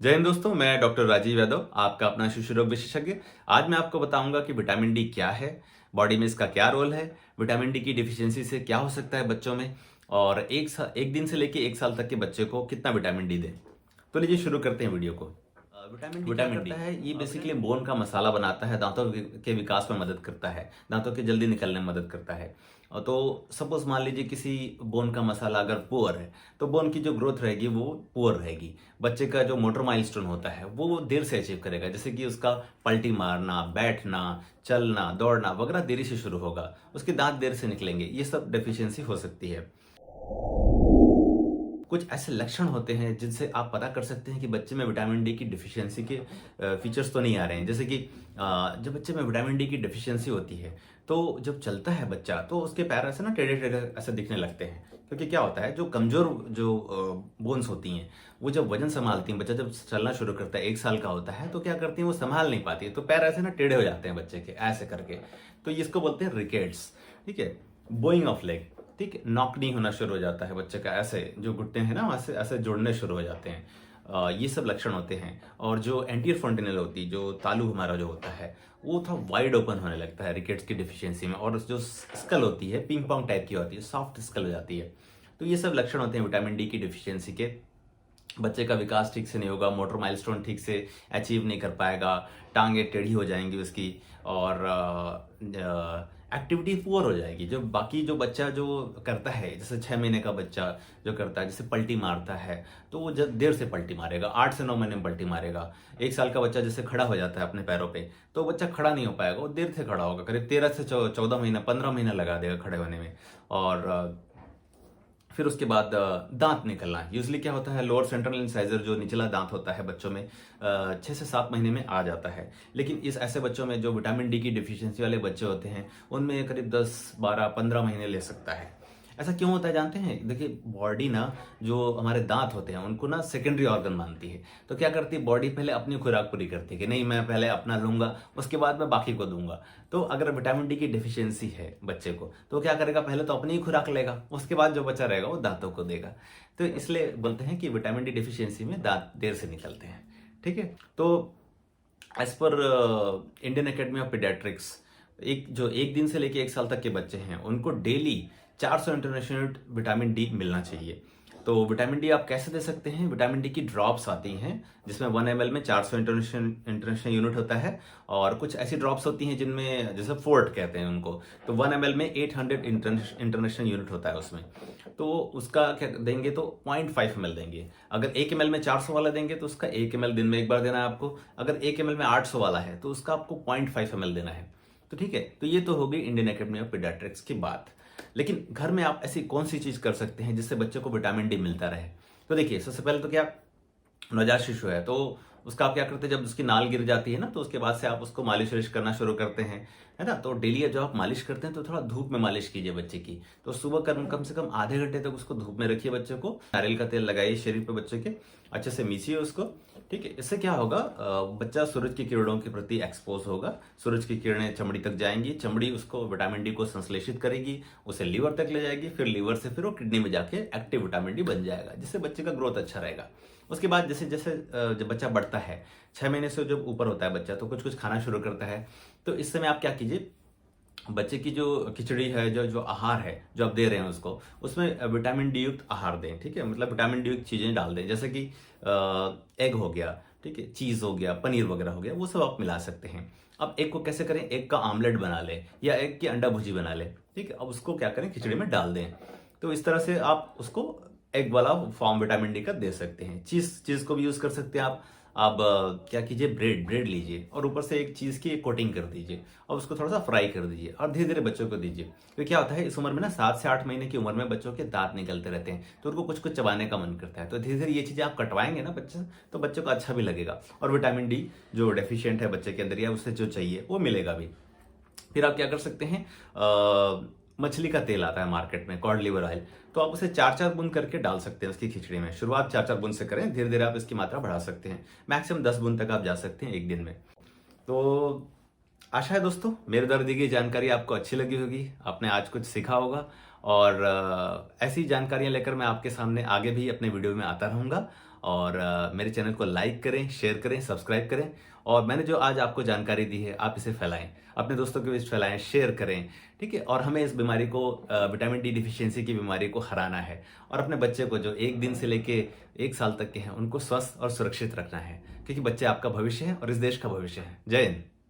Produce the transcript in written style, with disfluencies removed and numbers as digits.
जय हिंद दोस्तों, मैं डॉक्टर राजीव यादव, आपका अपना शिशु रोग विशेषज्ञ। आज मैं आपको बताऊंगा कि विटामिन डी क्या है, बॉडी में इसका क्या रोल है, विटामिन डी की डिफिशियंसी से क्या हो सकता है बच्चों में, और एक दिन से लेके 1 साल तक के बच्चे को कितना विटामिन डी दें। तो लीजिए शुरू करते हैं वीडियो को। विटामिन डी है, ये बेसिकली बोन का मसाला बनाता है, दांतों के विकास में मदद करता है, दांतों के जल्दी निकलने में मदद करता है। तो सपोज मान लीजिए किसी बोन का मसाला अगर पुअर है तो बोन की जो ग्रोथ रहेगी वो पुअर रहेगी। बच्चे का जो मोटर माइलस्टोन होता है वो देर से अचीव करेगा, जैसे कि उसका पलटी मारना, बैठना, चलना, दौड़ना वगैरह देरी से शुरू होगा, उसके दांत देर से निकलेंगे। ये सब डेफिशिएंसी हो सकती है। कुछ ऐसे लक्षण होते हैं जिनसे आप पता कर सकते हैं कि बच्चे में विटामिन डी की डिफिशियंसी के फीचर्स तो नहीं आ रहे हैं। जैसे कि जब बच्चे में विटामिन डी की डिफिशियंसी होती है तो जब चलता है बच्चा तो उसके पैर ऐसे ना टेढ़े टेढ़े ऐसे दिखने लगते हैं, क्योंकि क्या होता है, जो कमजोर जो बोन्स होती हैं वो जब वजन संभालती हैं, बच्चा जब चलना शुरू करता है 1 साल का होता है तो क्या करती हैं, वो संभाल नहीं पाती है, तो पैर ऐसे ना टेढ़े हो जाते हैं बच्चे के ऐसे करके। तो इसको बोलते हैं रिकेट्स। ठीक है, बोइंग ऑफ लेग। ठीक है, नॉक नहीं होना शुरू हो जाता है बच्चे का, ऐसे जो घुटने हैं ना ऐसे ऐसे जुड़ने शुरू हो जाते हैं। ये सब लक्षण होते हैं। और जो एंटीरियर फॉन्टिनल होती है, जो तालू हमारा जो होता है वो थोड़ा वाइड ओपन होने लगता है रिकेट्स की डिफिशियंसी में, और जो स्कल होती है पिंग पोंग टाइप की होती है, सॉफ्ट स्कल हो जाती है। तो ये सब लक्षण होते हैं विटामिन डी की डिफिशियंसी के। बच्चे का विकास ठीक से नहीं होगा, मोटर माइलस्टोन ठीक से अचीव नहीं कर पाएगा, टांगे टेढ़ी हो जाएंगी उसकी, और एक्टिविटी पुअर हो जाएगी। जो बाकी जो बच्चा जो करता है, जैसे 6 महीने का बच्चा जो करता है, जैसे पलटी मारता है तो वो जब देर से पलटी मारेगा, 8 से 9 महीने में पलटी मारेगा। 1 साल का बच्चा जैसे खड़ा हो जाता है अपने पैरों पे, तो बच्चा खड़ा नहीं हो पाएगा, वो देर से खड़ा होगा, करीब 13 से 14 महीना 15 महीना लगा देगा खड़े होने में। और फिर उसके बाद दांत निकलना। यूजली क्या होता है, लोअर सेंट्रल इंसाइजर जो निचला दांत होता है बच्चों में 6 से 7 महीने में आ जाता है। लेकिन इस ऐसे बच्चों में जो विटामिन डी की डिफिशियंसी वाले बच्चे होते हैं उनमें करीब 10, 12, 15 महीने ले सकता है। ऐसा क्यों होता है जानते हैं? देखिए, बॉडी ना जो हमारे दांत होते हैं उनको ना सेकेंडरी ऑर्गन मानती है। तो क्या करती है बॉडी, पहले अपनी खुराक पूरी करती है कि नहीं मैं पहले अपना लूंगा उसके बाद मैं बाकी को दूंगा। तो अगर विटामिन डी की डिफिशियंसी है बच्चे को तो क्या करेगा, पहले तो अपनी ही खुराक लेगा, उसके बाद जो बचा रहेगा वो दांतों को देगा। तो इसलिए बोलते हैं कि विटामिन डी डिफिशियंसी में दांत देर से निकलते हैं। ठीक है, तो as per Indian academy of paediatrics, एक दिन से लेके 1 साल तक के बच्चे हैं उनको daily 400 international unit vitamin D मिलना चाहिए। तो विटामिन डी आप कैसे दे सकते हैं? विटामिन डी की ड्रॉप्स आती हैं जिसमें 1 ml में 400 इंटरनेशनल यूनिट होता है, और कुछ ऐसी ड्रॉप्स होती हैं जिनमें जैसे फोर्ट कहते हैं उनको, तो 1 ml में 800 इंटरनेशनल यूनिट होता है उसमें। तो उसका क्या देंगे, तो 0.5 ml देंगे। अगर 1 ml में 400 वाला देंगे तो उसका 1 ml दिन में एक बार देना है आपको। अगर 1 ml में 800 वाला है तो उसका आपको 0.5 ml देना है। तो ठीक है, तो ये तो हो गई इंडियन एकेडमी ऑफ पीडियाट्रिक्स की बात। लेकिन घर में आप ऐसी कौन सी चीज कर सकते हैं जिससे बच्चे को विटामिन डी मिलता रहे? तो देखिए, सबसे पहले तो क्या, नवजात शिशु है तो उसका आप क्या करते हैं, जब उसकी नाल गिर जाती है ना तो उसके बाद से आप उसको मालिश वालिश करना शुरू करते हैं, है ना। तो डेली जब आप मालिश करते हैं तो थोड़ा धूप में मालिश कीजिए बच्चे की। तो सुबह कम से कम आधे घंटे तक उसको धूप में रखिए बच्चे को, नारियल का तेल लगाइए शरीर पे बच्चे के, अच्छे से मीसिए उसको। ठीक है, इससे क्या होगा, बच्चा सूरज की किरणों के प्रति एक्सपोज होगा, सूरज की किरणें चमड़ी तक जाएंगी, चमड़ी उसको विटामिन डी को संश्लेषित करेगी, उसे लीवर तक ले जाएगी, फिर लीवर से फिर वो किडनी में जाके एक्टिव विटामिन डी बन जाएगा, जिससे बच्चे का ग्रोथ अच्छा रहेगा। उसके बाद जैसे जैसे जब बच्चा बढ़ता है, 6 महीने से जब ऊपर होता है बच्चा तो कुछ कुछ खाना शुरू करता है। तो इस समय आप क्या कीजिए, बच्चे की जो खिचड़ी है, जो जो आहार है जो आप दे रहे हैं उसको, उसमें विटामिन डी युक्त आहार दें। ठीक है, मतलब विटामिन डी युक्त चीजें डाल दें, जैसे कि एग हो गया, ठीक है, चीज हो गया, पनीर वगैरह हो गया, वो सब आप मिला सकते हैं। अब एग को कैसे करें, एग का आमलेट बना ले या एग की अंडा भुजी बना ले। ठीक है, अब उसको क्या करें, खिचड़ी में डाल दें। तो इस तरह से आप उसको एग वाला फॉर्म विटामिन डी का दे सकते हैं। चीज चीज को भी यूज कर सकते हैं आप। आप क्या कीजिए, ब्रेड ब्रेड लीजिए और ऊपर से एक चीज की कोटिंग कर दीजिए और उसको थोड़ा सा फ्राई कर दीजिए और धीरे धीरे बच्चों को दीजिए। तो क्या होता है, इस उम्र में ना 7 से 8 महीने की उम्र में बच्चों के दांत निकलते रहते हैं तो उनको कुछ कुछ चबाने का मन करता है। तो धीरे धीरे ये चीजें आप कटवाएंगे ना बच्चे से तो बच्चों को अच्छा भी लगेगा, और विटामिन डी जो डेफिशिएंट है बच्चे के अंदर या उसे जो चाहिए वो मिलेगा भी। फिर आप क्या कर सकते हैं, मछली का तेल आता है मार्केट में, कॉड लिवर ऑयल, तो आप उसे 4-4 बूंद करके डाल सकते हैं उसकी खिचड़ी में। शुरुआत 4-4 बूंद से करें, धीरे धीरे आप इसकी मात्रा बढ़ा सकते हैं, मैक्सिमम 10 बूंद तक आप जा सकते हैं एक दिन में। तो आशा है दोस्तों मेरे द्वारा दी गई जानकारी आपको अच्छी लगी होगी, आपने आज कुछ सीखा होगा, और ऐसी जानकारियां लेकर मैं आपके सामने आगे भी अपने वीडियो में आता रहूंगा। और मेरे चैनल को लाइक करें, शेयर करें, सब्सक्राइब करें। और मैंने जो आज आपको जानकारी दी है, आप इसे फैलाएं, अपने दोस्तों के बीच फैलाएं, शेयर करें, ठीक है। और हमें इस बीमारी को, विटामिन डी डिफिशियंसी की बीमारी को हराना है और अपने बच्चे को जो 1 दिन से लेके 1 साल तक के हैं, उनको स्वस्थ और सुरक्षित रखना है, क्योंकि बच्चे आपका भविष्य है और इस देश का भविष्य है। जय हिंद।